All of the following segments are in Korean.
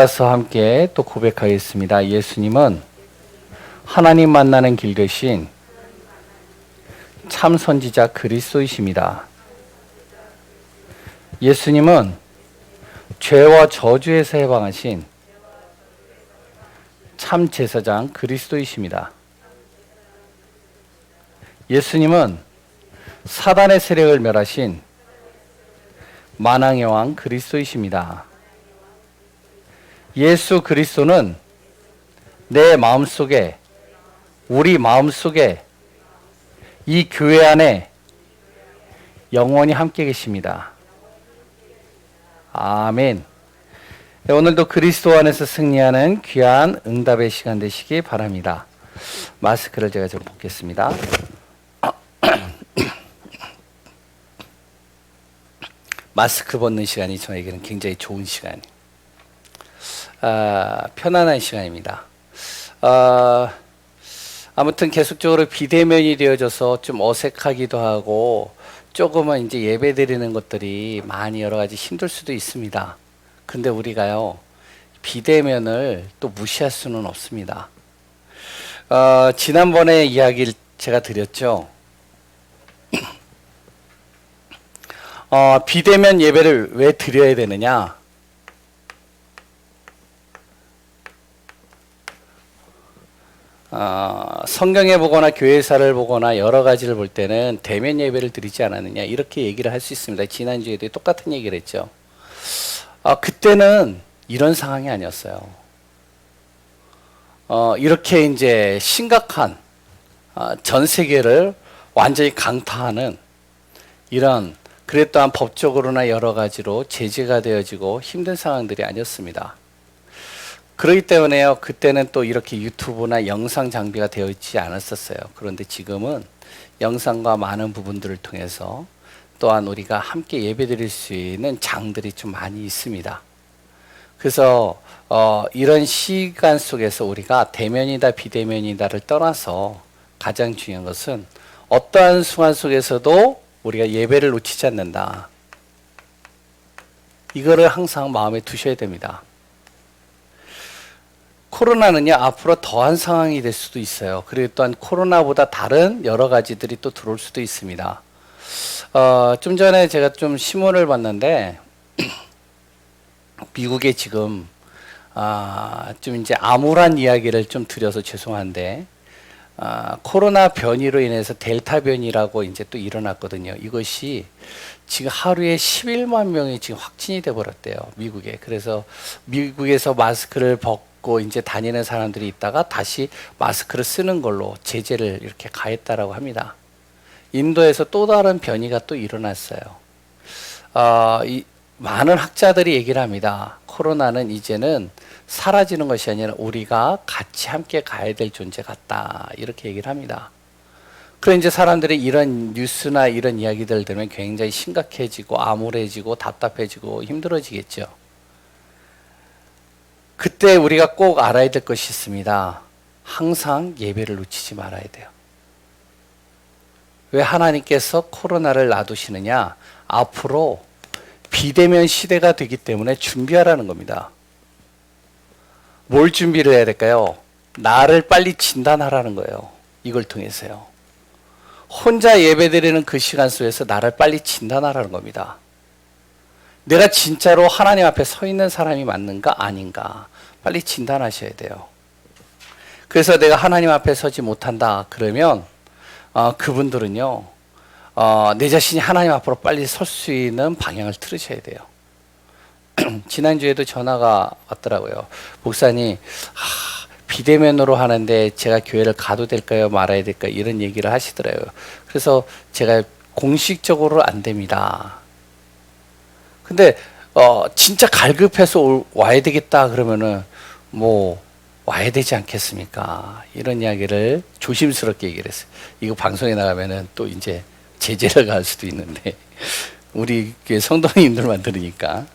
따라서 함께 또 고백하겠습니다. 예수님은 하나님 만나는 길 대신 참 선지자 그리스도이십니다. 예수님은 죄와 저주에서 해방하신 참 제사장 그리스도이십니다. 예수님은 사단의 세력을 멸하신 만왕의 왕 그리스도이십니다. 예수 그리스도는 내 마음속에, 우리 마음속에, 이 교회 안에 영원히 함께 계십니다. 아멘. 네, 오늘도 그리스도 안에서 승리하는 귀한 응답의 시간 되시기 바랍니다. 마스크를 제가 좀 벗겠습니다. 마스크 벗는 시간이 저에게는 굉장히 좋은 시간이에요. 편안한 시간입니다. 아무튼 계속적으로 비대면이 되어져서 좀 어색하기도 하고 조금은 이제 예배 드리는 것들이 많이 여러 가지 힘들 수도 있습니다. 근데 우리가요, 비대면을 또 무시할 수는 없습니다. 지난번에 이야기를 제가 드렸죠. 비대면 예배를 왜 드려야 되느냐? 성경에 보거나 교회사를 보거나 여러 가지를 볼 때는 대면 예배를 드리지 않았느냐 이렇게 얘기를 할 수 있습니다. 지난주에도 똑같은 얘기를 했죠. 그때는 이런 상황이 아니었어요. 이렇게 이제 심각한 전 세계를 완전히 강타하는 이런, 그래 또한 법적으로나 여러 가지로 제재가 되어지고 힘든 상황들이 아니었습니다. 그렇기 때문에요, 그때는 또 이렇게 유튜브나 영상 장비가 되어 있지 않았었어요. 그런데 지금은 영상과 많은 부분들을 통해서 또한 우리가 함께 예배 드릴 수 있는 장들이 좀 많이 있습니다. 그래서 이런 시간 속에서 우리가 대면이다 비대면이다를 떠나서 가장 중요한 것은 어떠한 순간 속에서도 우리가 예배를 놓치지 않는다. 이거를 항상 마음에 두셔야 됩니다. 코로나는요, 앞으로 더한 상황이 될 수도 있어요. 그리고 또한 코로나보다 다른 여러 가지들이 또 들어올 수도 있습니다. 좀 전에 제가 좀 신문을 봤는데, 미국에 지금, 좀 이제 암울한 이야기를 좀 드려서 죄송한데, 코로나 변이로 인해서 델타 변이라고 이제 또 일어났거든요. 이것이 지금 하루에 11만 명이 지금 확진이 돼 버렸대요, 미국에. 그래서 미국에서 마스크를 벗고 이제 다니는 사람들이 있다가 다시 마스크를 쓰는 걸로 제재를 이렇게 가했다라고 합니다. 인도에서 또 다른 변이가 또 일어났어요. 많은 학자들이 얘기를 합니다. 코로나는 이제는 사라지는 것이 아니라 우리가 같이 함께 가야 될 존재 같다, 이렇게 얘기를 합니다. 그래 이제 사람들이 이런 뉴스나 이런 이야기들 들으면 굉장히 심각해지고 암울해지고 답답해지고 힘들어지겠죠. 그때 우리가 꼭 알아야 될 것이 있습니다. 항상 예배를 놓치지 말아야 돼요. 왜 하나님께서 코로나를 놔두시느냐? 앞으로 비대면 시대가 되기 때문에 준비하라는 겁니다. 뭘 준비를 해야 될까요? 나를 빨리 진단하라는 거예요. 이걸 통해서요. 혼자 예배드리는 그 시간 속에서 나를 빨리 진단하라는 겁니다. 내가 진짜로 하나님 앞에 서 있는 사람이 맞는가 아닌가 빨리 진단하셔야 돼요. 그래서 내가 하나님 앞에 서지 못한다 그러면 그분들은요, 내 자신이 하나님 앞으로 빨리 설 수 있는 방향을 틀으셔야 돼요. 지난주에도 전화가 왔더라고요. 목사님, 비대면으로 하는데 제가 교회를 가도 될까요? 말아야 될까요? 이런 얘기를 하시더라고요. 그래서 제가 공식적으로 안 됩니다. 근데 진짜 갈급해서 와야 되겠다 그러면은 뭐 와야 되지 않겠습니까? 이런 이야기를 조심스럽게 얘기를 했어요. 이거 방송에 나가면은 또 이제 제재를 가할 수도 있는데 우리 교회 성도님들만 들으니까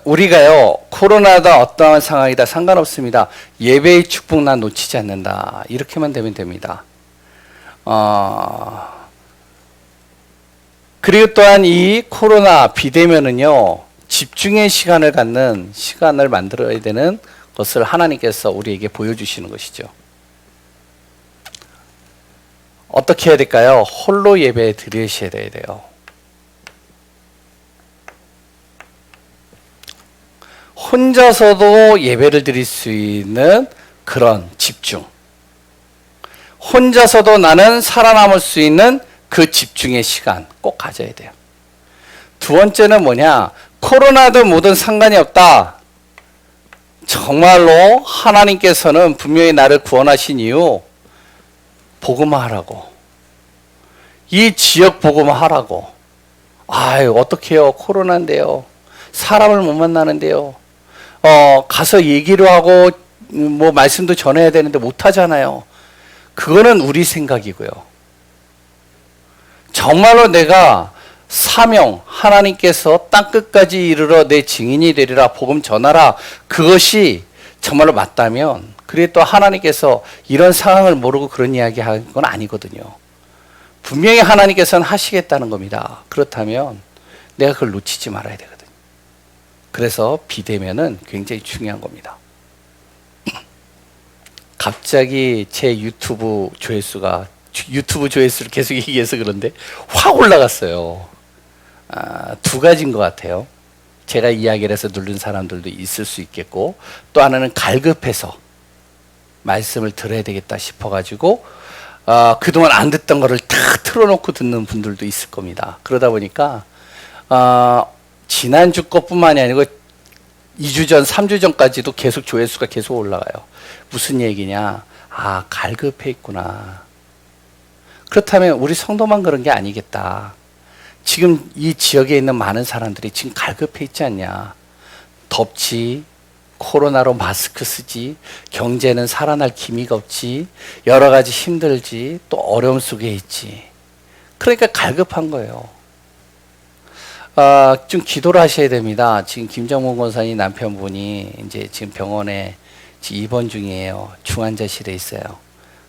우리가요, 코로나다 어떠한 상황이다 상관없습니다. 예배의 축복 난 놓치지 않는다, 이렇게만 되면 됩니다. 그리고 또한 이 코로나 비대면은요, 집중의 시간을 갖는 시간을 만들어야 되는 것을 하나님께서 우리에게 보여주시는 것이죠. 어떻게 해야 될까요? 홀로 예배 드리셔야 돼요. 혼자서도 예배를 드릴 수 있는 그런 집중. 혼자서도 나는 살아남을 수 있는 그 집중의 시간 꼭 가져야 돼요. 두 번째는 뭐냐? 코로나든 뭐든 상관이 없다. 정말로 하나님께서는 분명히 나를 구원하신 이유 복음화하라고. 이 지역 복음화하라고. 아유, 어떡해요? 코로나인데요. 사람을 못 만나는데요. 가서 얘기를 하고 뭐 말씀도 전해야 되는데 못 하잖아요. 그거는 우리 생각이고요. 정말로 내가 사명, 하나님께서 땅끝까지 이르러 내 증인이 되리라, 복음 전하라, 그것이 정말로 맞다면, 그래 또 하나님께서 이런 상황을 모르고 그런 이야기 하는 건 아니거든요. 분명히 하나님께서는 하시겠다는 겁니다. 그렇다면 내가 그걸 놓치지 말아야 되거든요. 그래서 비대면은 굉장히 중요한 겁니다. 갑자기 제 유튜브 조회수를 계속 얘기해서 그런데 확 올라갔어요. 두 가지인 것 같아요. 제가 이야기를 해서 누른 사람들도 있을 수 있겠고, 또 하나는 갈급해서 말씀을 들어야 되겠다 싶어가지고 그동안 안 듣던 거를 다 틀어놓고 듣는 분들도 있을 겁니다. 그러다 보니까 지난주 것뿐만이 아니고 2주 전, 3주 전까지도 계속 조회수가 계속 올라가요. 무슨 얘기냐? 갈급해 있구나. 그렇다면 우리 성도만 그런 게 아니겠다. 지금 이 지역에 있는 많은 사람들이 지금 갈급해 있지 않냐. 덥지, 코로나로 마스크 쓰지, 경제는 살아날 기미가 없지, 여러 가지 힘들지, 또 어려움 속에 있지. 그러니까 갈급한 거예요. 좀 기도를 하셔야 됩니다. 지금 김정문 권사님 남편분이 이제 지금 병원에 입원 중이에요. 중환자실에 있어요.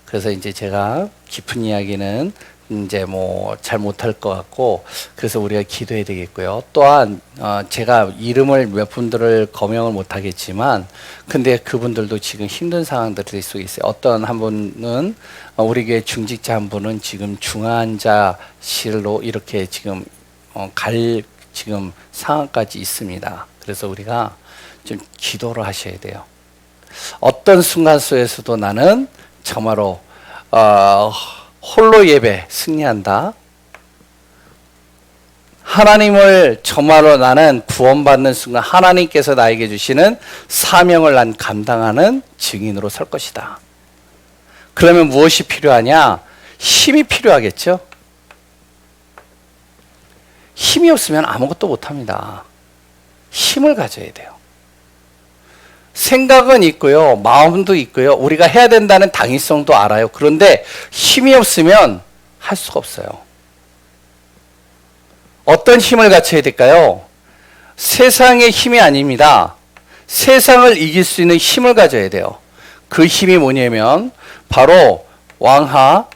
그래서 이제 제가 깊은 이야기는 이제 뭐 잘 못할 것 같고, 그래서 우리가 기도해야 되겠고요. 또한 제가 이름을 몇 분들을 거명을 못 하겠지만, 근데 그분들도 지금 힘든 상황들 속에 있어요. 어떤 한 분은 우리 교회 중직자 한 분은 지금 중환자실로 이렇게 지금 지금 상황까지 있습니다. 그래서 우리가 좀 기도를 하셔야 돼요. 어떤 순간 속에서도 나는 정말로 홀로 예배 승리한다. 하나님을 정말로 나는 구원받는 순간 하나님께서 나에게 주시는 사명을 난 감당하는 증인으로 설 것이다. 그러면 무엇이 필요하냐? 힘이 필요하겠죠? 힘이 없으면 아무것도 못합니다. 힘을 가져야 돼요. 생각은 있고요. 마음도 있고요. 우리가 해야 된다는 당위성도 알아요. 그런데 힘이 없으면 할 수가 없어요. 어떤 힘을 갖춰야 될까요? 세상의 힘이 아닙니다. 세상을 이길 수 있는 힘을 가져야 돼요. 그 힘이 뭐냐면 바로 왕하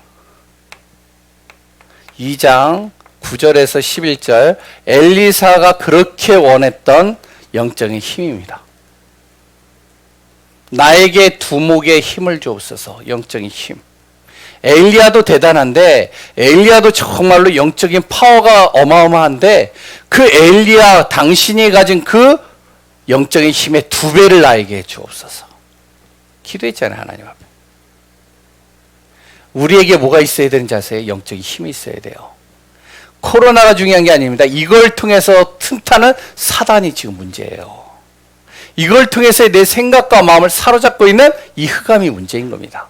2장 9절에서 11절 엘리사가 그렇게 원했던 영적인 힘입니다. 나에게 두목의 힘을 주옵소서. 영적인 힘. 엘리야도 대단한데, 엘리야도 정말로 영적인 파워가 어마어마한데, 그 엘리야 당신이 가진 그 영적인 힘의 2배를 나에게 주옵소서. 기도했잖아요, 하나님 앞에. 우리에게 뭐가 있어야 되는지 아세요? 영적인 힘이 있어야 돼요. 코로나가 중요한 게 아닙니다. 이걸 통해서 틈타는 사단이 지금 문제예요. 이걸 통해서 내 생각과 마음을 사로잡고 있는 이 흑암이 문제인 겁니다.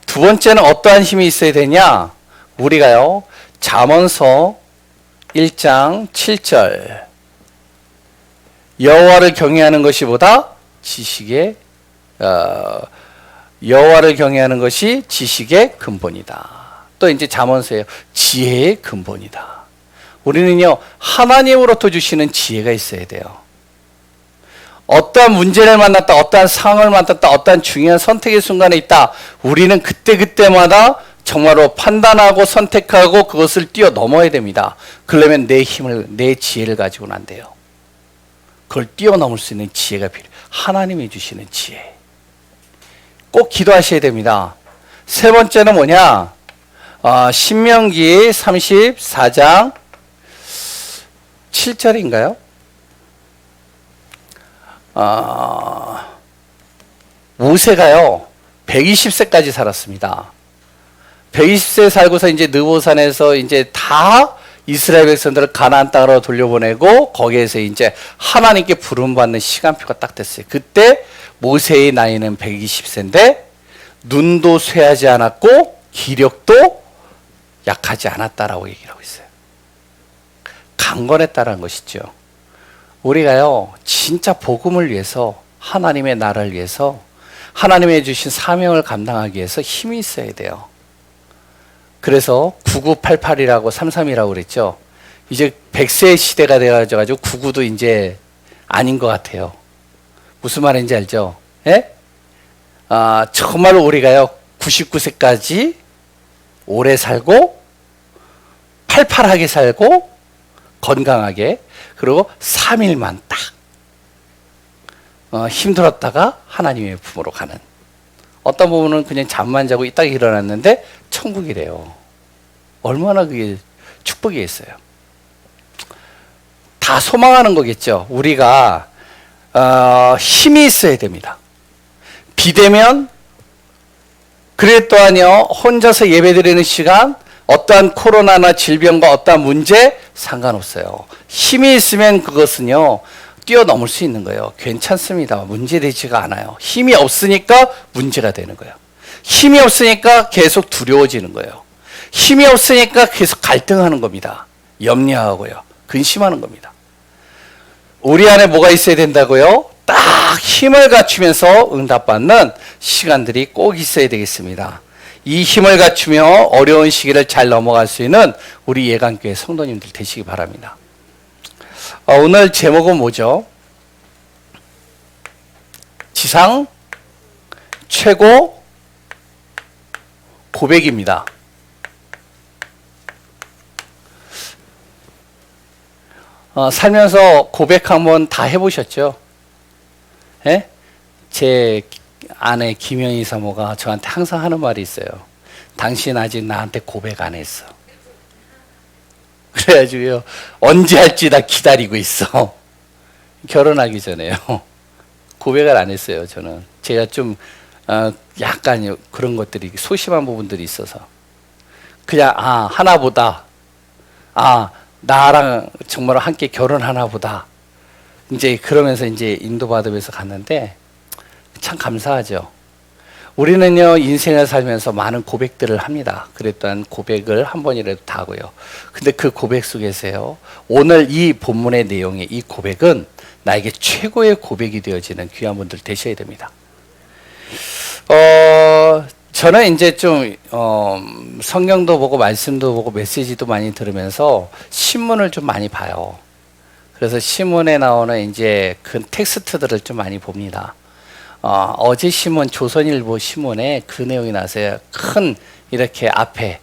두 번째는 어떠한 힘이 있어야 되냐? 우리가요, 잠언서 1장 7절 여호와를 경외하는 것이보다 여호와를 경외하는 것이 지식의 근본이다. 또 이제 잠언서예요. 지혜의 근본이다. 우리는요, 하나님으로부터 주시는 지혜가 있어야 돼요. 어떠한 문제를 만났다, 어떠한 상황을 만났다, 어떠한 중요한 선택의 순간에 있다. 우리는 그때그때마다 정말로 판단하고 선택하고 그것을 뛰어넘어야 됩니다. 그러려면 내 힘을, 내 지혜를 가지고는 안 돼요. 그걸 뛰어넘을 수 있는 지혜가 필요해요. 하나님이 주시는 지혜. 꼭 기도하셔야 됩니다. 세 번째는 뭐냐? 신명기 34장 7절인가요? 모세가요 120세까지 살았습니다. 120세 살고서 이제 느보산에서 이제 다 이스라엘 백성들을 가나안 땅으로 돌려보내고 거기에서 이제 하나님께 부름받는 시간표가 딱 됐어요. 그때 모세의 나이는 120세인데 눈도 쇠하지 않았고 기력도 약하지 않았다라고 얘기를 하고 있어요. 강건했다라는 것이죠. 우리가요 진짜 복음을 위해서, 하나님의 나라를 위해서, 하나님의 주신 사명을 감당하기 위해서 힘이 있어야 돼요. 그래서 9988이라고 33이라고 그랬죠. 이제 100세의 시대가 되어가지고 99도 이제 아닌 것 같아요. 무슨 말인지 알죠? 예? 정말로 우리가요 99세까지 오래 살고 팔팔하게 살고 건강하게, 그리고 3일만 딱 힘들었다가 하나님의 품으로 가는. 어떤 부분은 그냥 잠만 자고 딱 일어났는데 천국이래요. 얼마나 그게 축복이 있어요. 다 소망하는 거겠죠. 우리가 힘이 있어야 됩니다. 비대면, 그래 또한요 혼자서 예배드리는 시간, 어떠한 코로나나 질병과 어떠한 문제 상관없어요. 힘이 있으면 그것은요 뛰어넘을 수 있는 거예요. 괜찮습니다. 문제되지가 않아요. 힘이 없으니까 문제가 되는 거예요. 힘이 없으니까 계속 두려워지는 거예요. 힘이 없으니까 계속 갈등하는 겁니다. 염려하고요. 근심하는 겁니다. 우리 안에 뭐가 있어야 된다고요? 딱 힘을 갖추면서 응답받는 시간들이 꼭 있어야 되겠습니다. 이 힘을 갖추며 어려운 시기를 잘 넘어갈 수 있는 우리 예강교회 성도님들 되시기 바랍니다. 오늘 제목은 뭐죠? 지상 최고 고백입니다. 살면서 고백 한번 다 해보셨죠? 예? 제 아내 김현희 사모가 저한테 항상 하는 말이 있어요. 당신 아직 나한테 고백 안 했어. 그래가지고요 언제 할지 나 기다리고 있어. 결혼하기 전에요 고백을 안 했어요. 저는 제가 좀 약간 그런 것들이 소심한 부분들이 있어서 그냥 하나보다 나랑 정말 함께 결혼하나 보다 이제 그러면서 이제 인도받으면서 갔는데 참 감사하죠. 우리는요 인생을 살면서 많은 고백들을 합니다. 그랬던 고백을 한 번이라도 다 하고요. 근데 그 고백 속에서요 오늘 이 본문의 내용의 이 고백은 나에게 최고의 고백이 되어지는 귀한 분들 되셔야 됩니다. 저는 이제 좀 성경도 보고 말씀도 보고 메시지도 많이 들으면서 신문을 좀 많이 봐요. 그래서 신문에 나오는 이제 그 텍스트들을 좀 많이 봅니다. 어제 신문 조선일보 신문에 그 내용이 나서요. 큰 이렇게 앞에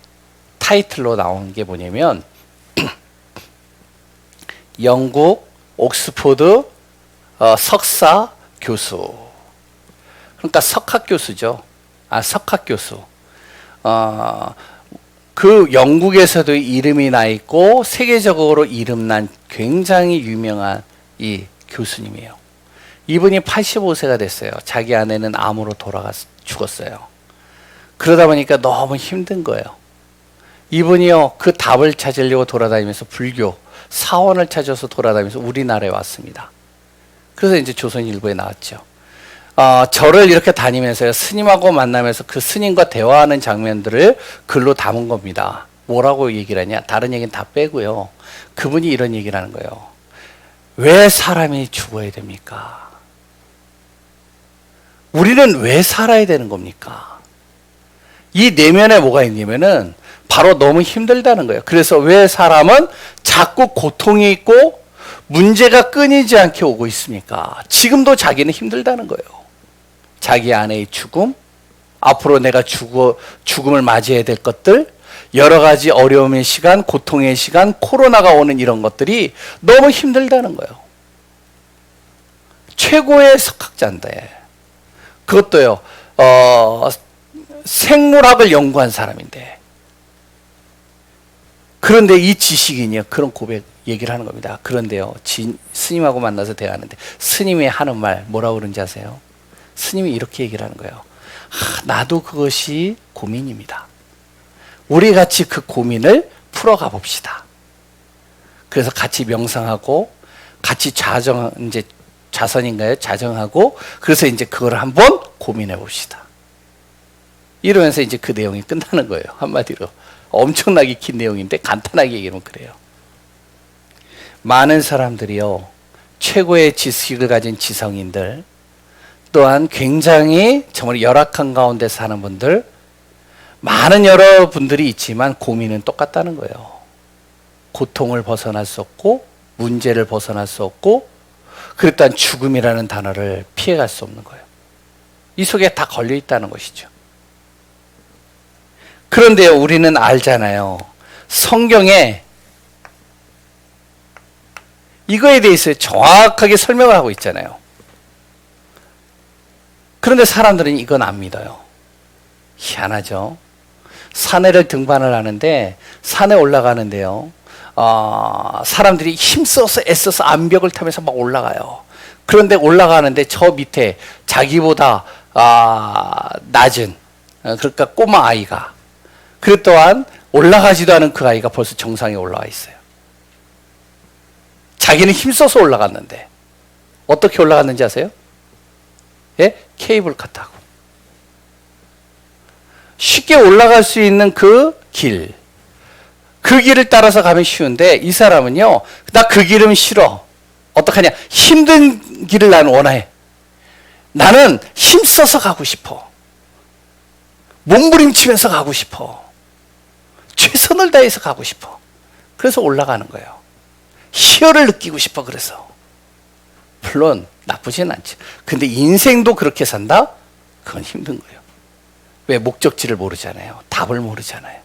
타이틀로 나온 게 뭐냐면 영국 옥스포드 석사 교수, 그러니까 석학 교수죠. 석학 교수. 그 영국에서도 이름이 나 있고 세계적으로 이름난 굉장히 유명한 이 교수님이에요. 이분이 85세가 됐어요. 자기 아내는 암으로 죽었어요. 그러다 보니까 너무 힘든 거예요. 이분이요 그 답을 찾으려고 돌아다니면서 불교 사원을 찾아서 돌아다니면서 우리나라에 왔습니다. 그래서 이제 조선일보에 나왔죠. 절을 이렇게 다니면서요 스님하고 만나면서 그 스님과 대화하는 장면들을 글로 담은 겁니다. 뭐라고 얘기를 하냐? 다른 얘기는 다 빼고요. 그분이 이런 얘기를 하는 거예요. 왜 사람이 죽어야 됩니까? 우리는 왜 살아야 되는 겁니까? 이 내면에 뭐가 있냐면은 바로 너무 힘들다는 거예요. 그래서 왜 사람은 자꾸 고통이 있고 문제가 끊이지 않게 오고 있습니까? 지금도 자기는 힘들다는 거예요. 자기 아내의 죽음, 앞으로 내가 죽음을 맞이해야 될 것들, 여러 가지 어려움의 시간, 고통의 시간, 코로나가 오는 이런 것들이 너무 힘들다는 거예요. 최고의 석학자인데, 그것도요, 생물학을 연구한 사람인데, 그런데 이 지식인이요, 그런 고백 얘기를 하는 겁니다. 그런데요, 스님하고 만나서 대화하는데, 스님이 하는 말 뭐라고 그러는지 아세요? 스님이 이렇게 얘기를 하는 거예요. 나도 그것이 고민입니다. 우리 같이 그 고민을 풀어가 봅시다. 그래서 같이 명상하고, 같이 자선인가요? 자정하고, 그래서 이제 그걸 한번 고민해 봅시다. 이러면서 이제 그 내용이 끝나는 거예요. 한마디로. 엄청나게 긴 내용인데 간단하게 얘기하면 그래요. 많은 사람들이요, 최고의 지식을 가진 지성인들, 또한 굉장히 정말 열악한 가운데 사는 분들, 많은 여러분들이 있지만 고민은 똑같다는 거예요. 고통을 벗어날 수 없고, 문제를 벗어날 수 없고, 그랬단 죽음이라는 단어를 피해갈 수 없는 거예요. 이 속에 다 걸려 있다는 것이죠. 그런데요, 우리는 알잖아요. 성경에 이거에 대해서 정확하게 설명을 하고 있잖아요. 그런데 사람들은 이건 안 믿어요. 희한하죠. 산에를 등반을 하는데, 산에 올라가는데요, 사람들이 힘써서 애써서 암벽을 타면서 막 올라가요. 그런데 올라가는데 저 밑에 자기보다 낮은, 그러니까 꼬마 아이가, 그 또한 올라가지도 않은 그 아이가 벌써 정상에 올라와 있어요. 자기는 힘써서 올라갔는데 어떻게 올라갔는지 아세요? 예? 케이블카 타고. 쉽게 올라갈 수 있는 그 길, 그 길을 따라서 가면 쉬운데, 이 사람은요, 나 그 길은 싫어. 어떡하냐? 힘든 길을 나는 원해. 나는 힘써서 가고 싶어. 몸부림치면서 가고 싶어. 최선을 다해서 가고 싶어. 그래서 올라가는 거예요. 희열을 느끼고 싶어. 그래서 물론 나쁘진 않지. 근데 인생도 그렇게 산다? 그건 힘든 거예요. 왜? 목적지를 모르잖아요. 답을 모르잖아요.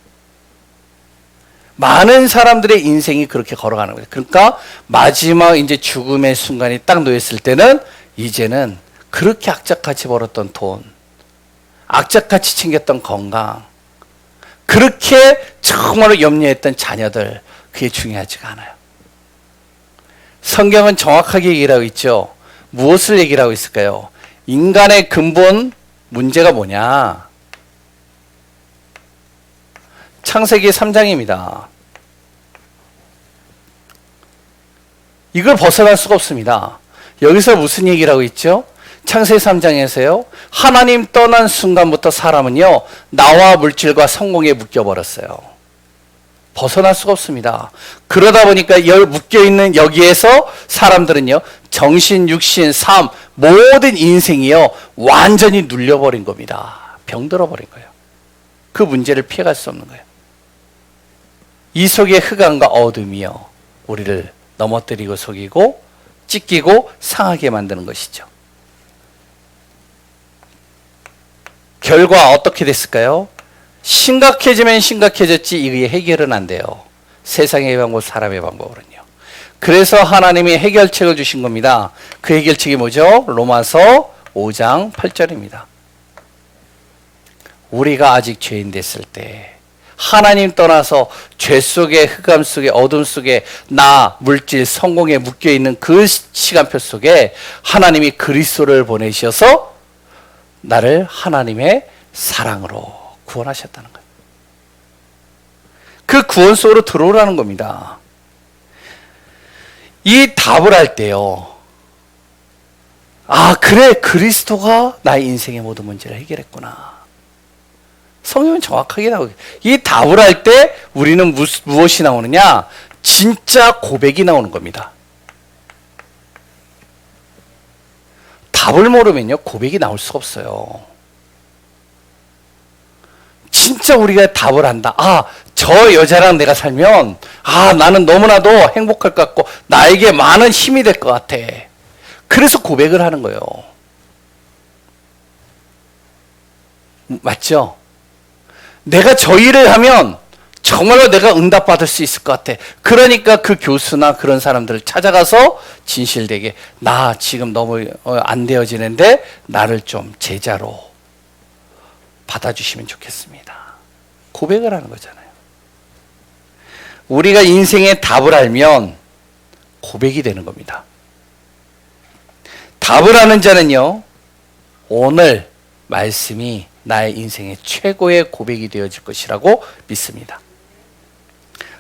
많은 사람들의 인생이 그렇게 걸어가는 거예요. 그러니까 마지막 이제 죽음의 순간이 딱 놓였을 때는, 이제는 그렇게 악착같이 벌었던 돈, 악착같이 챙겼던 건강, 그렇게 정말로 염려했던 자녀들, 그게 중요하지가 않아요. 성경은 정확하게 얘기를 하고 있죠. 무엇을 얘기를 하고 있을까요? 인간의 근본 문제가 뭐냐? 창세기 3장입니다. 이걸 벗어날 수가 없습니다. 여기서 무슨 얘기를 하고 있죠? 창세기 3장에서요, 하나님 떠난 순간부터 사람은요, 나와 물질과 성공에 묶여버렸어요. 벗어날 수가 없습니다. 그러다 보니까 묶여있는 여기에서 사람들은요, 정신, 육신, 삶, 모든 인생이요, 완전히 눌려버린 겁니다. 병들어버린 거예요. 그 문제를 피해갈 수 없는 거예요. 이 속에 흑암과 어둠이요, 우리를 넘어뜨리고 속이고 찢기고 상하게 만드는 것이죠. 결과 어떻게 됐을까요? 심각해지면 심각해졌지 이게 해결은 안 돼요. 세상의 방법, 사람의 방법으로는요. 그래서 하나님이 해결책을 주신 겁니다. 그 해결책이 뭐죠? 로마서 5장 8절입니다. 우리가 아직 죄인 됐을 때, 하나님 떠나서 죄 속에, 흑암 속에, 어둠 속에, 나, 물질, 성공에 묶여있는 그 시간표 속에 하나님이 그리스도를 보내셔서 나를 하나님의 사랑으로 구원하셨다는 거예요. 그 구원 속으로 들어오라는 겁니다. 이 답을 할 때요, 아, 그래, 그리스도가 나의 인생의 모든 문제를 해결했구나. 성경은 정확하게 나오고, 이 답을 할 때 우리는 무엇이 나오느냐? 진짜 고백이 나오는 겁니다. 답을 모르면요, 고백이 나올 수가 없어요. 진짜 우리가 답을 한다. 아, 저 여자랑 내가 살면, 아, 나는 너무나도 행복할 것 같고, 나에게 많은 힘이 될 것 같아. 그래서 고백을 하는 거예요. 맞죠? 내가 저 일을 하면 정말로 내가 응답받을 수 있을 것 같아. 그러니까 그 교수나 그런 사람들을 찾아가서 진실되게 나 지금 너무 안 되어지는데 나를 좀 제자로 받아주시면 좋겠습니다. 고백을 하는 거잖아요. 우리가 인생의 답을 알면 고백이 되는 겁니다. 답을 아는 자는요, 오늘 말씀이 나의 인생의 최고의 고백이 되어질 것이라고 믿습니다.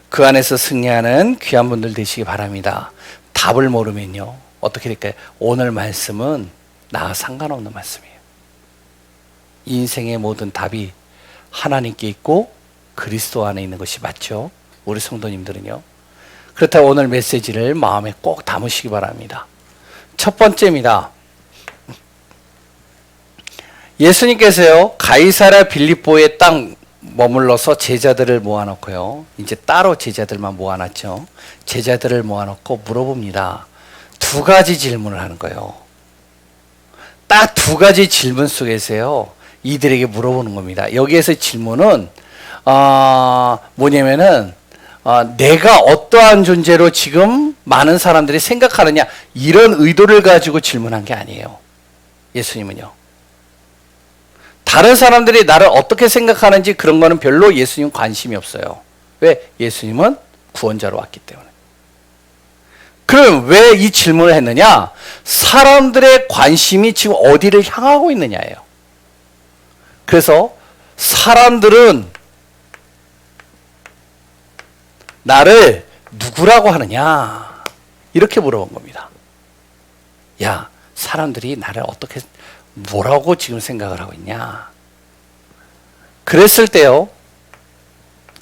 그 안에서 승리하는 귀한 분들 되시기 바랍니다. 답을 모르면요, 어떻게 될까요? 오늘 말씀은 나와 상관없는 말씀이에요. 인생의 모든 답이 하나님께 있고 그리스도 안에 있는 것이 맞죠? 우리 성도님들은요. 그렇다고 오늘 메시지를 마음에 꼭 담으시기 바랍니다. 첫 번째입니다. 예수님께서요, 가이사랴 빌립보에 딱 머물러서 제자들을 모아놓고요, 이제 따로 제자들만 모아놨죠. 제자들을 모아놓고 물어봅니다. 두 가지 질문을 하는 거예요. 딱 두 가지 질문 속에서요, 이들에게 물어보는 겁니다. 여기에서 질문은 뭐냐면은 내가 어떠한 존재로 지금 많은 사람들이 생각하느냐, 이런 의도를 가지고 질문한 게 아니에요. 예수님은요. 다른 사람들이 나를 어떻게 생각하는지 그런 거는 별로 예수님 관심이 없어요. 왜? 예수님은 구원자로 왔기 때문에. 그럼 왜 이 질문을 했느냐? 사람들의 관심이 지금 어디를 향하고 있느냐예요. 그래서 사람들은 나를 누구라고 하느냐? 이렇게 물어본 겁니다. 야, 사람들이 나를 어떻게, 뭐라고 지금 생각을 하고 있냐? 그랬을 때요,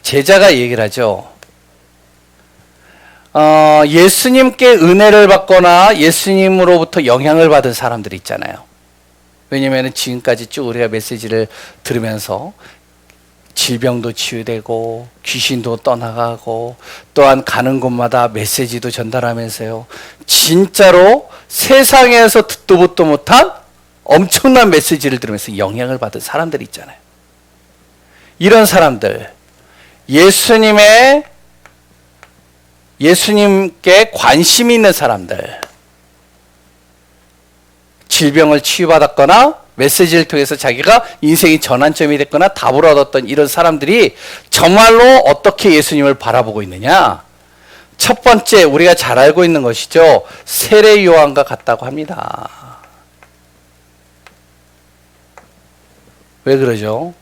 제자가 얘기를 하죠. 예수님께 은혜를 받거나 예수님으로부터 영향을 받은 사람들이 있잖아요. 왜냐하면 지금까지 쭉 우리가 메시지를 들으면서 질병도 치유되고 귀신도 떠나가고 또한 가는 곳마다 메시지도 전달하면서요, 진짜로 세상에서 듣도 보도 못한 엄청난 메시지를 들으면서 영향을 받은 사람들이 있잖아요. 이런 사람들, 예수님께 관심이 있는 사람들, 질병을 치유받았거나 메시지를 통해서 자기가 인생의 전환점이 됐거나 답을 얻었던 이런 사람들이 정말로 어떻게 예수님을 바라보고 있느냐? 첫 번째, 우리가 잘 알고 있는 것이죠. 세례 요한과 같다고 합니다. 왜 그러죠?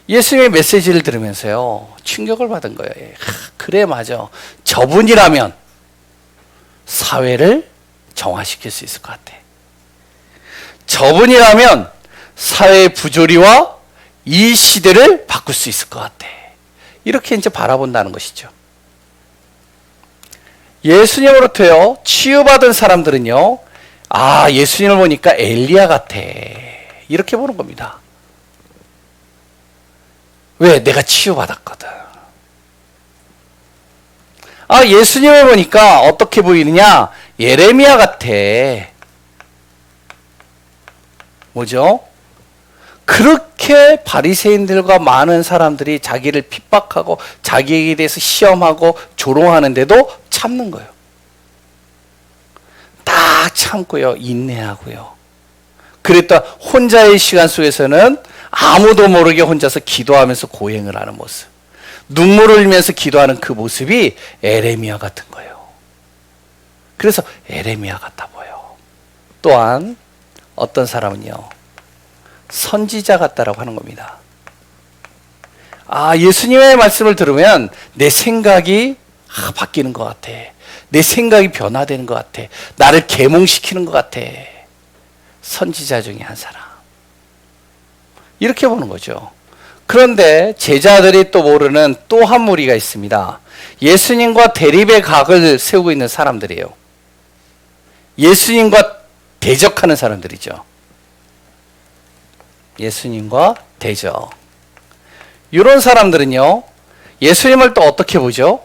예수님의 메시지를 들으면서요, 충격을 받은 거예요. 그래, 맞아. 저분이라면 사회를 정화시킬 수 있을 것 같아. 저분이라면 사회의 부조리와 이 시대를 바꿀 수 있을 것 같아. 이렇게 이제 바라본다는 것이죠. 예수님으로부터요, 치유받은 사람들은요, 아, 예수님을 보니까 엘리야 같아. 이렇게 보는 겁니다. 왜? 내가 치유받았거든. 아, 예수님을 보니까 어떻게 보이느냐? 예레미야 같아. 뭐죠? 그렇게 바리새인들과 많은 사람들이 자기를 핍박하고 자기에게 대해서 시험하고 조롱하는데도 참는 거예요. 딱 참고요, 인내하고요. 그랬다 혼자의 시간 속에서는 아무도 모르게 혼자서 기도하면서 고행을 하는 모습, 눈물을 흘리면서 기도하는 그 모습이 에레미야 같은 거예요. 그래서 에레미야 같아 보여. 또한 어떤 사람은요, 선지자 같다라고 하는 겁니다. 아, 예수님의 말씀을 들으면 내 생각이 바뀌는 것 같아. 내 생각이 변화되는 것 같아. 나를 계몽시키는 것 같아. 선지자 중에 한 사람. 이렇게 보는 거죠. 그런데 제자들이 또 모르는 또 한 무리가 있습니다. 예수님과 대립의 각을 세우고 있는 사람들이에요. 예수님과 대적하는 사람들이죠. 예수님과 대적. 이런 사람들은요, 예수님을 또 어떻게 보죠?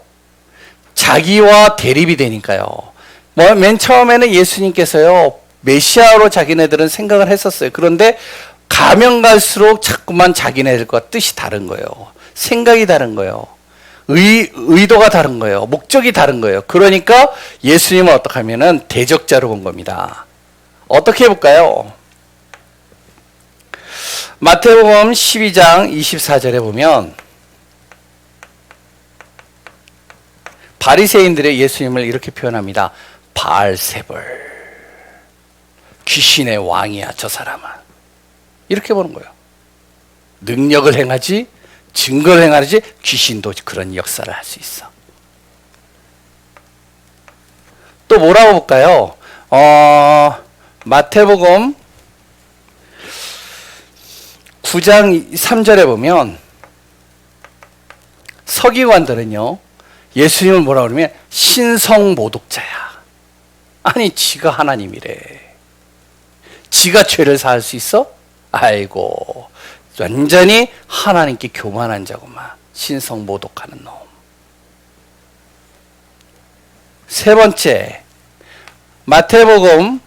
자기와 대립이 되니까요. 맨 처음에는 예수님께서요, 메시아로 자기네들은 생각을 했었어요. 그런데 가면 갈수록 자꾸만 자기네들과 뜻이 다른 거예요. 생각이 다른 거예요. 의도가 다른 거예요. 목적이 다른 거예요. 그러니까 예수님은 어떻게 하면은 대적자로 본 겁니다. 어떻게 해볼까요? 마태복음 12장 24절에 보면 바리새인들의 예수님을 이렇게 표현합니다. 바알세불, 귀신의 왕이야 저 사람은. 이렇게 보는 거예요. 능력을 행하지, 증거를 행하지, 귀신도 그런 역사를 할 수 있어. 또 뭐라고 볼까요? 마태복음 9장 3절에 보면 서기관들은요, 예수님을 뭐라고 그러면 신성모독자야. 아니, 지가 하나님이래. 지가 죄를 사할 수 있어? 아이고, 완전히 하나님께 교만한 자구만. 신성모독하는 놈. 세 번째, 마태복음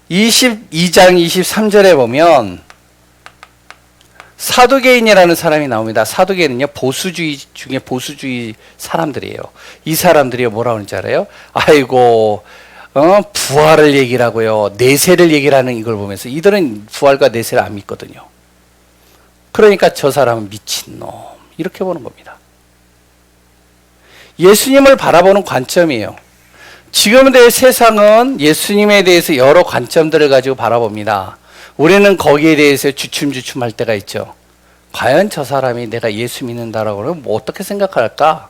22장 23절에 보면 사두개인이라는 사람이 나옵니다. 사두개인은요, 보수주의 중에 보수주의 사람들이에요. 이 사람들이 뭐라고 하는지 알아요? 아이고, 부활을 얘기를 하고요, 내세를 얘기를 하는 이걸 보면서 이들은 부활과 내세를 안 믿거든요. 그러니까 저 사람은 미친놈, 이렇게 보는 겁니다. 예수님을 바라보는 관점이에요. 지금의 세상은 예수님에 대해서 여러 관점들을 가지고 바라봅니다. 우리는 거기에 대해서 주춤주춤할 때가 있죠. 과연 저 사람이 내가 예수 믿는다라고 그러면 뭐 어떻게 생각할까?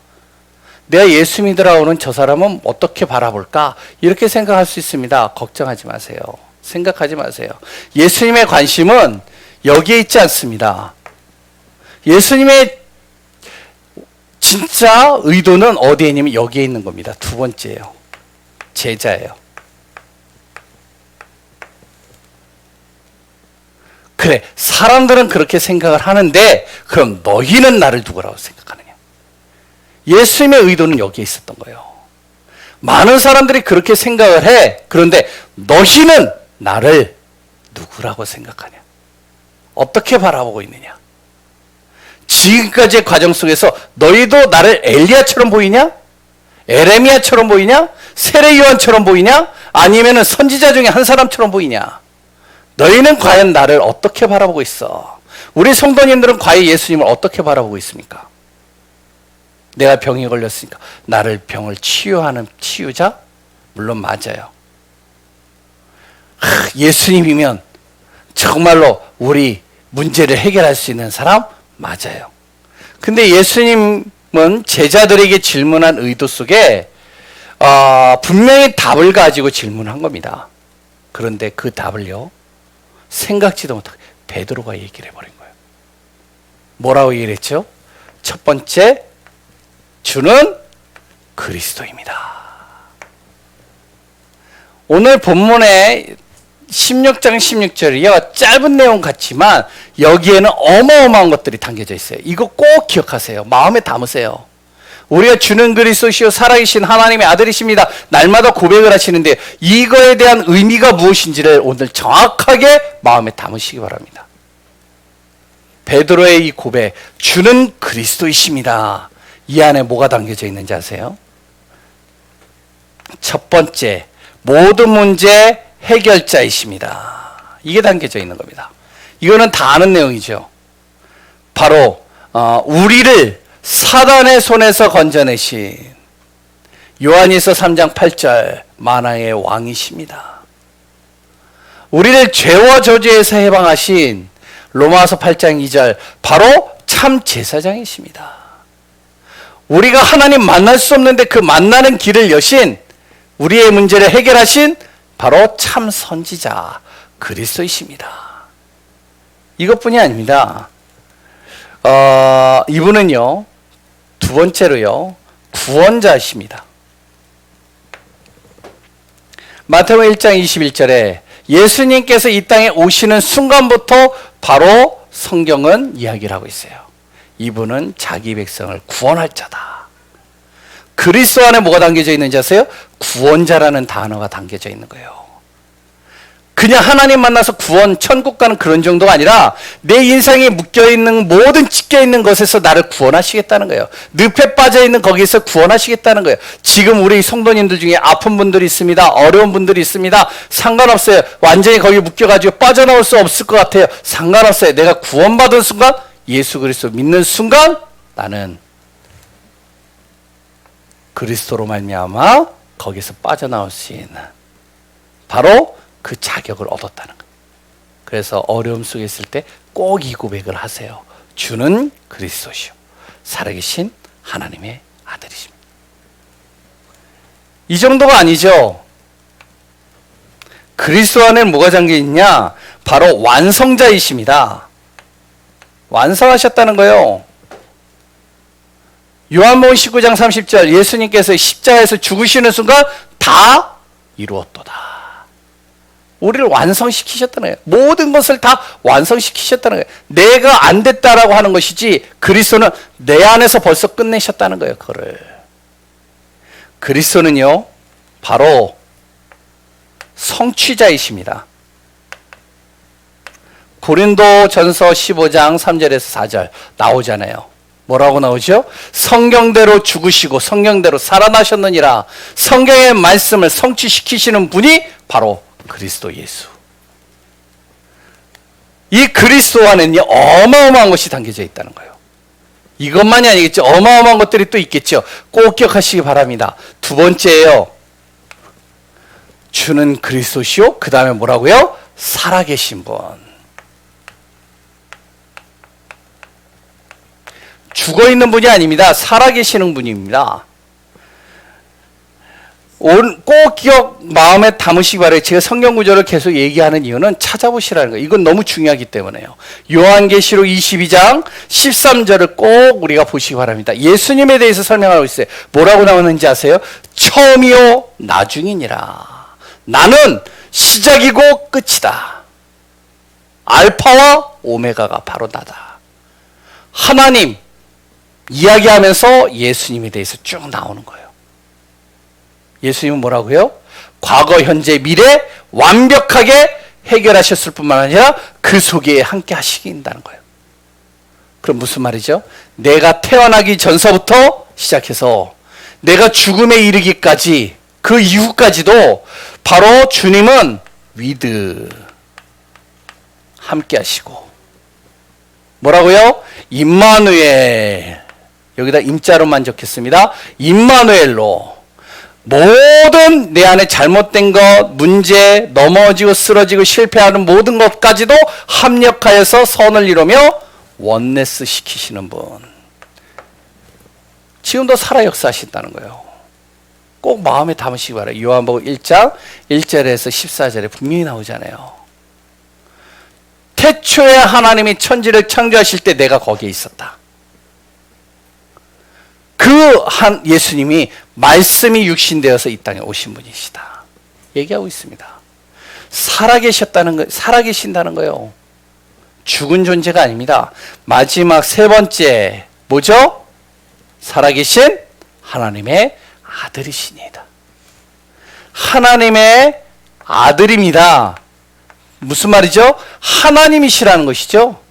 내가 예수 믿으라고는 저 사람은 어떻게 바라볼까? 이렇게 생각할 수 있습니다. 걱정하지 마세요. 생각하지 마세요. 예수님의 관심은 여기에 있지 않습니다. 예수님의 진짜 의도는 어디에 있냐면 여기에 있는 겁니다. 두 번째예요. 제자예요. 그래, 사람들은 그렇게 생각을 하는데 그럼 너희는 나를 누구라고 생각하느냐? 예수님의 의도는 여기에 있었던 거예요. 많은 사람들이 그렇게 생각을 해. 그런데 너희는 나를 누구라고 생각하냐? 어떻게 바라보고 있느냐? 지금까지의 과정 속에서 너희도 나를 엘리야처럼 보이냐? 에레미야처럼 보이냐? 세례 요한처럼 보이냐? 아니면은 선지자 중에 한 사람처럼 보이냐? 너희는 과연 나를 어떻게 바라보고 있어? 우리 성도님들은 과연 예수님을 어떻게 바라보고 있습니까? 내가 병이 걸렸으니까 나를 병을 치유하는 치유자? 물론 맞아요. 예수님이면 정말로 우리 문제를 해결할 수 있는 사람? 맞아요. 근데 예수님은 제자들에게 질문한 의도 속에 분명히 답을 가지고 질문한 겁니다. 그런데 그 답을요, 생각지도 못하게 베드로가 얘기를 해버린 거예요. 뭐라고 얘기를 했죠? 첫 번째, 주는 그리스도입니다. 오늘 본문의 16장 16절이요, 짧은 내용 같지만 여기에는 어마어마한 것들이 담겨져 있어요. 이거 꼭 기억하세요. 마음에 담으세요. 우리가 주는 그리스도시요 살아계신 하나님의 아들이십니다. 날마다 고백을 하시는데 이거에 대한 의미가 무엇인지를 오늘 정확하게 마음에 담으시기 바랍니다. 베드로의 이 고백, 주는 그리스도이십니다. 이 안에 뭐가 담겨져 있는지 아세요? 첫 번째, 모든 문제 해결자이십니다. 이게 담겨져 있는 겁니다. 이거는 다 아는 내용이죠. 바로 우리를 사단의 손에서 건져내신 요한일서 3장 8절 만왕의 왕이십니다. 우리를 죄와 저주에서 해방하신 로마서 8장 2절 바로 참 제사장이십니다. 우리가 하나님 만날 수 없는데 그 만나는 길을 여신, 우리의 문제를 해결하신 바로 참 선지자 그리스도이십니다. 이것뿐이 아닙니다. 이분은요, 두 번째로요, 구원자이십니다. 마태복음 1장 21절에 예수님께서 이 땅에 오시는 순간부터 바로 성경은 이야기를 하고 있어요. 이분은 자기 백성을 구원할 자다. 그리스도 안에 뭐가 담겨져 있는지 아세요? 구원자라는 단어가 담겨져 있는 거예요. 그냥 하나님 만나서 구원, 천국 가는 그런 정도가 아니라 내 인생에 묶여있는 모든 찢겨있는 것에서 나를 구원하시겠다는 거예요. 늪에 빠져있는 거기에서 구원하시겠다는 거예요. 지금 우리 성도님들 중에 아픈 분들이 있습니다. 어려운 분들이 있습니다. 상관없어요. 완전히 거기 묶여가지고 빠져나올 수 없을 것 같아요. 상관없어요. 내가 구원받은 순간, 예수 그리스도 믿는 순간 나는 그리스도로 말미암아 거기서 빠져나올 수 있는 바로 그 자격을 얻었다는 거예요. 그래서 어려움 속에 있을 때 꼭 이 고백을 하세요. 주는 그리스도시요 살아계신 하나님의 아들이십니다. 이 정도가 아니죠. 그리스도 안에 뭐가 잠겨 있냐? 바로 완성자이십니다. 완성하셨다는 거예요. 요한복음 19장 30절 예수님께서 십자가에서 죽으시는 순간 다 이루었도다. 우리를 완성시키셨다는 거예요. 모든 것을 다 완성시키셨다는 거예요. 내가 안 됐다라고 하는 것이지 그리스도는 내 안에서 벌써 끝내셨다는 거예요. 그거를. 그리스도는요 바로 성취자이십니다. 고린도전서 15장 3절에서 4절 나오잖아요. 뭐라고 나오죠? 성경대로 죽으시고 성경대로 살아나셨느니라. 성경의 말씀을 성취시키시는 분이 바로 그리스도 예수. 이 그리스도 안에는요 어마어마한 것이 담겨져 있다는 거예요. 이것만이 아니겠죠. 어마어마한 것들이 또 있겠죠. 꼭 기억하시기 바랍니다. 두 번째예요. 주는 그리스도시요. 그 다음에 뭐라고요? 살아계신 분. 죽어있는 분이 아닙니다. 살아계시는 분입니다. 꼭 기억 마음에 담으시기 바라요. 제가 성경 구절을 계속 얘기하는 이유는 찾아보시라는 거예요. 이건 너무 중요하기 때문에요. 요한계시록 22장 13절을 꼭 우리가 보시기 바랍니다. 예수님에 대해서 설명하고 있어요. 뭐라고 나오는지 아세요? 처음이요 나중이니라. 나는 시작이고 끝이다. 알파와 오메가가 바로 나다. 하나님 이야기하면서 예수님에 대해서 쭉 나오는 거예요. 예수님은 뭐라고요? 과거, 현재, 미래 완벽하게 해결하셨을 뿐만 아니라 그 속에 함께 하시긴다는 거예요. 그럼 무슨 말이죠? 내가 태어나기 전서부터 시작해서 내가 죽음에 이르기까지 그 이후까지도 바로 주님은 위드 함께 하시고 뭐라고요? 임마누엘 여기다 임자로만 적겠습니다. 임마누엘로 모든 내 안에 잘못된 것, 문제, 넘어지고 쓰러지고 실패하는 모든 것까지도 합력하여서 선을 이루며 원네스 시키시는 분. 지금도 살아 역사하신다는 거예요. 꼭 마음에 담으시기 바라요. 요한복음 1장 1절에서 14절에 분명히 나오잖아요. 태초에 하나님이 천지를 창조하실 때 내가 거기에 있었다. 그 한 예수님이 말씀이 육신되어서 이 땅에 오신 분이시다. 얘기하고 있습니다. 살아계신다는 거예요. 죽은 존재가 아닙니다. 마지막 세 번째 뭐죠? 살아계신 하나님의 아들이시니다. 하나님의 아들입니다. 무슨 말이죠? 하나님이시라는 것이죠.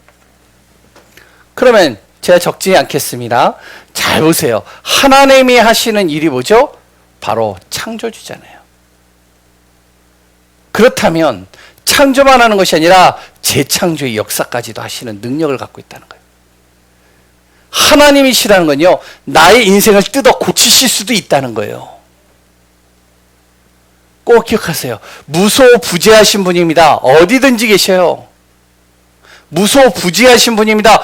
그러면 제가 적지 않겠습니다. 잘 보세요. 하나님이 하시는 일이 뭐죠? 바로 창조주잖아요. 그렇다면 창조만 하는 것이 아니라 재창조의 역사까지도 하시는 능력을 갖고 있다는 거예요. 하나님이시라는 건요, 나의 인생을 뜯어 고치실 수도 있다는 거예요. 꼭 기억하세요. 무소부재하신 분입니다. 어디든지 계셔요. 무소부재하신 분입니다.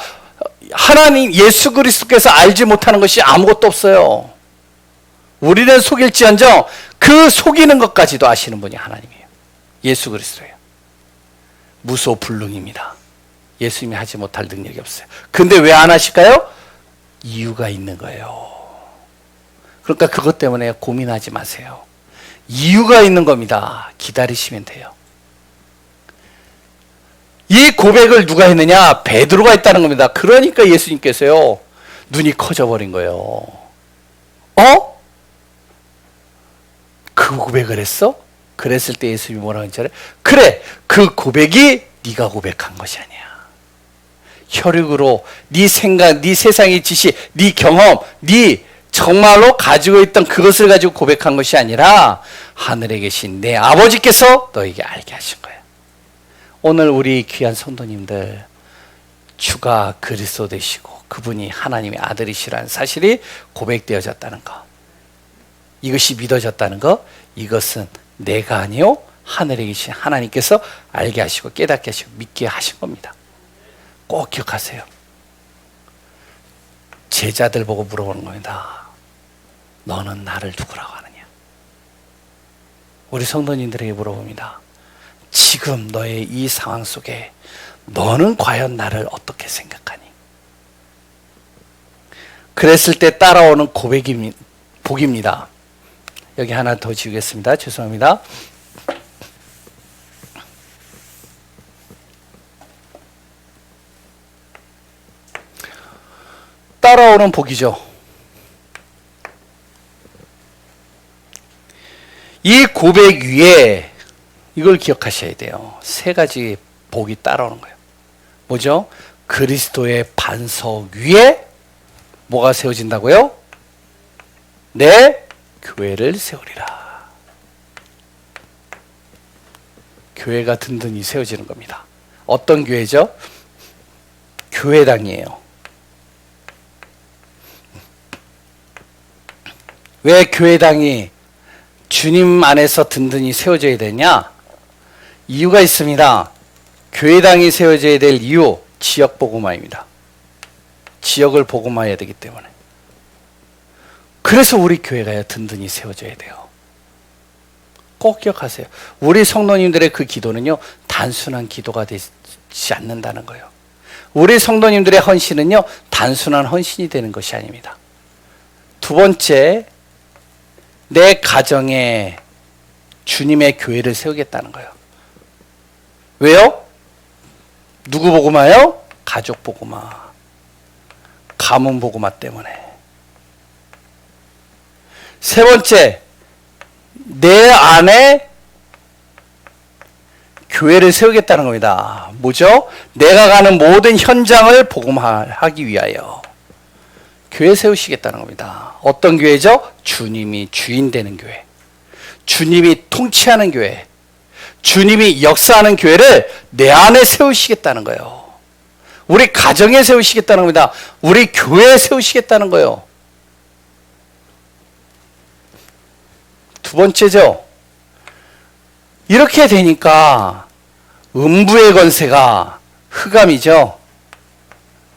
하나님 예수 그리스도께서 알지 못하는 것이 아무것도 없어요. 우리는 속일지언정 그 속이는 것까지도 아시는 분이 하나님이에요. 예수 그리스도예요. 무소불능입니다. 예수님이 하지 못할 능력이 없어요. 근데 왜 안 하실까요? 이유가 있는 거예요. 그러니까 그것 때문에 고민하지 마세요. 이유가 있는 겁니다. 기다리시면 돼요. 이 고백을 누가 했느냐? 베드로가 했다는 겁니다. 그러니까 예수님께서요, 눈이 커져버린 거예요. 그 고백을 했어? 그랬을 때 예수님이 뭐라고 했잖아요. 그래, 그 고백이 네가 고백한 것이 아니야. 혈육으로 네 생각, 네 세상의 지식, 네 경험, 네 정말로 가지고 있던 그것을 가지고 고백한 것이 아니라 하늘에 계신 내 아버지께서 너에게 알게 하신 거야. 오늘 우리 귀한 성도님들, 주가 그리스도 되시고 그분이 하나님의 아들이시라는 사실이 고백되어졌다는 것, 이것이 믿어졌다는 것, 이것은 내가 아니요 하늘에 계신 하나님께서 알게 하시고 깨닫게 하시고 믿게 하신 겁니다. 꼭 기억하세요. 제자들 보고 물어보는 겁니다. 너는 나를 누구라고 하느냐? 우리 성도님들에게 물어봅니다. 지금 너의 이 상황 속에 너는 과연 나를 어떻게 생각하니? 그랬을 때 따라오는 복입니다. 여기 하나 더 지우겠습니다. 죄송합니다. 따라오는 복이죠. 이 고백 위에 이걸 기억하셔야 돼요. 세 가지 복이 따라오는 거예요. 뭐죠? 그리스도의 반석 위에 뭐가 세워진다고요? 내 교회를 세우리라. 교회가 든든히 세워지는 겁니다. 어떤 교회죠? 교회당이에요. 왜 교회당이 주님 안에서 든든히 세워져야 되냐? 이유가 있습니다. 교회당이 세워져야 될 이유, 지역 복음화입니다. 지역을 복음화해야 되기 때문에. 그래서 우리 교회가 든든히 세워져야 돼요. 꼭 기억하세요. 우리 성도님들의 그 기도는요, 단순한 기도가 되지 않는다는 거예요. 우리 성도님들의 헌신은요, 단순한 헌신이 되는 것이 아닙니다. 두 번째, 내 가정에 주님의 교회를 세우겠다는 거예요. 왜요? 누구 복음화요? 가족 복음화, 가문 복음화 때문에. 세 번째, 내 안에 교회를 세우겠다는 겁니다. 뭐죠? 내가 가는 모든 현장을 복음화하기 위하여 교회 세우시겠다는 겁니다. 어떤 교회죠? 주님이 주인 되는 교회, 주님이 통치하는 교회, 주님이 역사하는 교회를 내 안에 세우시겠다는 거예요. 우리 가정에 세우시겠다는 겁니다. 우리 교회에 세우시겠다는 거예요. 두 번째죠. 이렇게 되니까 음부의 권세가 흑암이죠.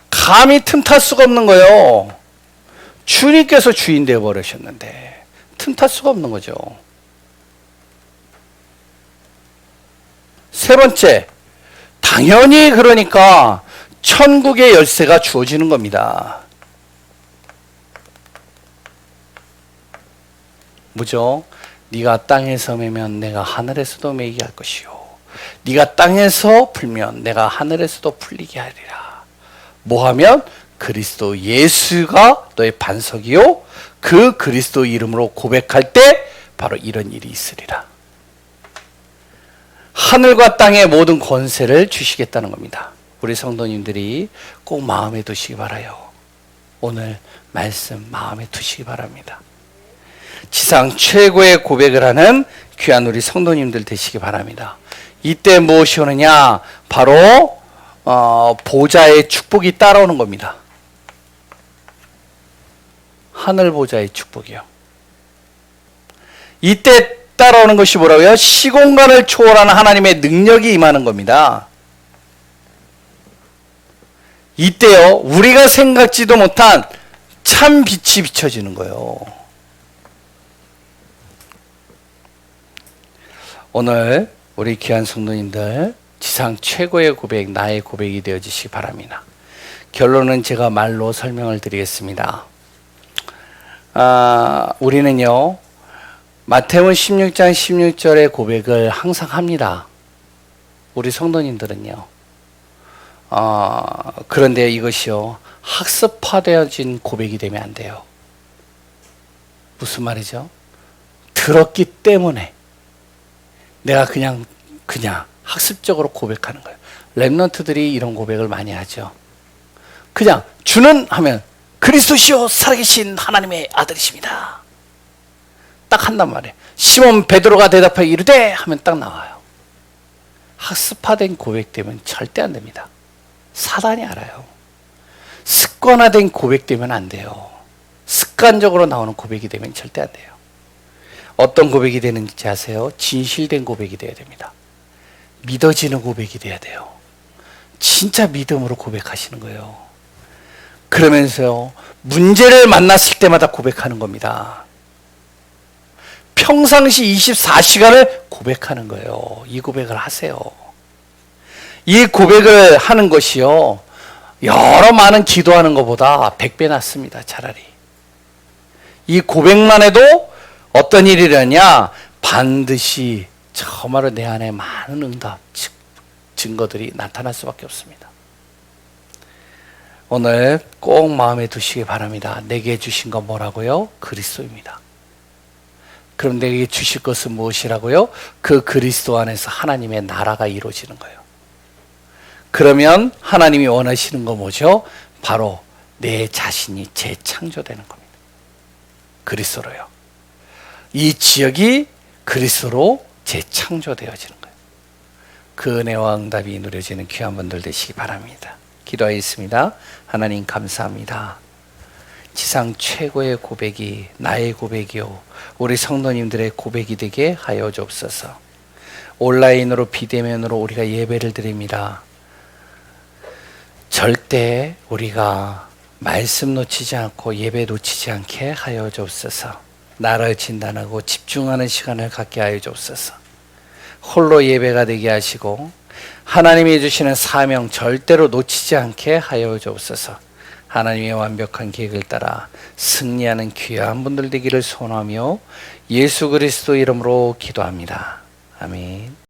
감히 틈탈 수가 없는 거예요. 주님께서 주인 되어버리셨는데 틈탈 수가 없는 거죠. 세 번째, 당연히 그러니까 천국의 열쇠가 주어지는 겁니다. 뭐죠? 네가 땅에서 매면 내가 하늘에서도 매게 할 것이요, 네가 땅에서 풀면 내가 하늘에서도 풀리게 하리라. 뭐하면? 그리스도 예수가 너의 반석이요, 그 그리스도 이름으로 고백할 때 바로 이런 일이 있으리라. 하늘과 땅의 모든 권세를 주시겠다는 겁니다. 우리 성도님들이 꼭 마음에 두시기 바라요. 오늘 말씀 마음에 두시기 바랍니다. 지상 최고의 고백을 하는 귀한 우리 성도님들 되시기 바랍니다. 이때 무엇이 오느냐? 바로 보좌의 축복이 따라오는 겁니다. 하늘 보좌의 축복이요. 이때 따라오는 것이 뭐라고요? 시공간을 초월하는 하나님의 능력이 임하는 겁니다. 이때요, 우리가 생각지도 못한 참 빛이 비춰지는 거예요. 오늘 우리 귀한 성도님들, 지상 최고의 고백, 나의 고백이 되어지시기 바랍니다. 결론은 제가 말로 설명을 드리겠습니다. 우리는요, 마태복음 16장 16절의 고백을 항상 합니다. 우리 성도님들은요. 그런데 이것이요, 학습화되어진 고백이 되면 안 돼요. 무슨 말이죠? 들었기 때문에 내가 그냥 학습적으로 고백하는 거예요. 랩런트들이 이런 고백을 많이 하죠. 그냥 주는 하면 그리스도시요 살아계신 하나님의 아들이십니다. 딱 한단 말이에요. 시몬 베드로가 대답하여 이르되 하면 딱 나와요. 학습화된 고백되면 절대 안 됩니다. 사단이 알아요. 습관화된 고백되면 안 돼요. 습관적으로 나오는 고백이 되면 절대 안 돼요. 어떤 고백이 되는지 아세요? 진실된 고백이 돼야 됩니다. 믿어지는 고백이 돼야 돼요. 진짜 믿음으로 고백하시는 거예요. 그러면서요, 문제를 만났을 때마다 고백하는 겁니다. 평상시 24시간을 고백하는 거예요. 이 고백을 하세요. 이 고백을 하는 것이요, 여러 많은 기도하는 것보다 100배 낫습니다. 차라리. 이 고백만 해도 어떤 일이 일어나냐? 반드시 정말로 내 안에 많은 응답, 증거들이 나타날 수밖에 없습니다. 오늘 꼭 마음에 두시기 바랍니다. 내게 주신 건 뭐라고요? 그리스도입니다. 그럼 내게 주실 것은 무엇이라고요? 그 그리스도 안에서 하나님의 나라가 이루어지는 거예요. 그러면 하나님이 원하시는 건 뭐죠? 바로 내 자신이 재창조되는 겁니다. 그리스도로요. 이 지역이 그리스도로 재창조되어지는 거예요. 그 은혜와 응답이 누려지는 귀한 분들 되시기 바랍니다. 기도하겠습니다. 하나님 감사합니다. 지상 최고의 고백이 나의 고백이요, 우리 성도님들의 고백이 되게 하여 주옵소서. 온라인으로 비대면으로 우리가 예배를 드립니다. 절대 우리가 말씀 놓치지 않고 예배 놓치지 않게 하여 주옵소서. 나를 진단하고 집중하는 시간을 갖게 하여 주옵소서. 홀로 예배가 되게 하시고 하나님이 주시는 사명 절대로 놓치지 않게 하여 주옵소서. 하나님의 완벽한 계획을 따라 승리하는 귀한 분들 되기를 소원하며 예수 그리스도 이름으로 기도합니다. 아멘.